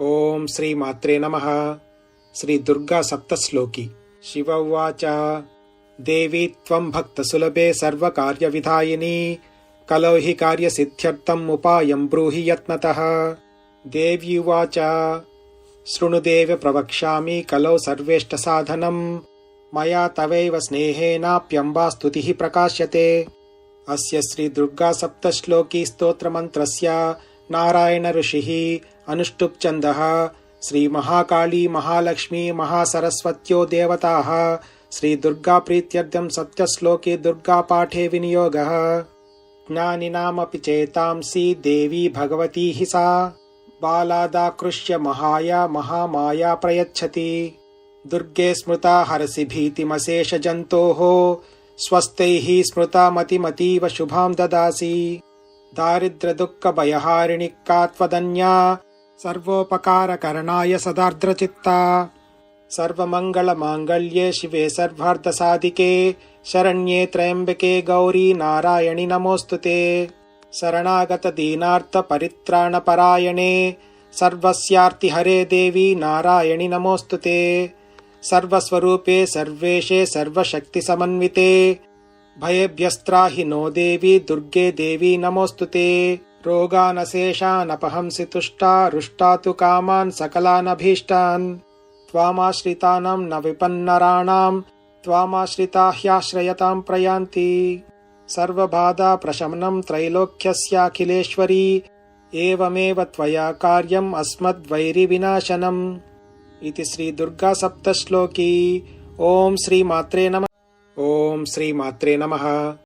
ओम श्री मात्रे नमः। श्री दुर्गा सप्तश्लोकी। शिव उवाच देवी त्वं भक्तसुलभे सर्वकार्यविधायिनी कलौ हि कार्यसिद्ध्यर्थम् उपायं ब्रूहि यत्नतः। देवी उवाच शृणुदेव प्रवक्ष्यामि कलौ सर्वेष्टसाधनम् मया तवैव स्नेहेनाप्यम्बा स्तुतिः प्रकाश्यते। अस्य श्री दुर्गा सप्तश्लोकी स्तोत्रमन्त्रस्य नारायण ऋषिः अनुष्टुप् छन्दः श्री महाकाली महालक्ष्मी महासरस्वत्यो देवताः श्री दुर्गा प्रीत्यर्थं सप्तश्लोके दुर्गा पाठे विनियोगः। ज्ञानिनामपि चेतांसि देवी भगवती हि सा बालादाकृष्य महामाया प्रयच्छति। दुर्गे स्मृता हरसि भीतिमशेष जन्तोः स्वस्तैः स्मृता मतिमतीव शुभां ददासि। दारिद्र्य दुःख भयहारिणि का त्वदन्या सर्वोपकारकरणाय सदार्द्रचित्ता। सर्वमङ्गलमाङ्गल्ये शिवे सर्वार्थसाधिके शरण्ये त्र्यम्बके गौरी नारायणि नमोऽस्तुते। शरणागत दीनार्थ परित्राणपरायणे सर्वस्यार्तिहरे देवी नारायणि नमोऽस्तुते। सर्वस्वरूपे सर्वेशे सर्वशक्तिसमन्विते भयेभ्यस्त्राहि नो देवी दुर्गे देवी नमोऽस्तुते। रोगानशेषानपहंसि तुष्टा रुष्टा तु कामान् सकलानभीष्टान् त्वामाश्रितानां न विपन्नराणां त्वामाश्रिता ह्याश्रयतां प्रयान्ति। सर्वबाधा प्रशमनं त्रैलोक्यस्याखिलेश्वरी एवमेव त्वया कार्यम् अस्मद्वैरिविनाशनम्। इति श्री दुर्गा सप्तश्लोकी। ओम श्री मात्रे नमः। ओम श्री मात्रे नमः।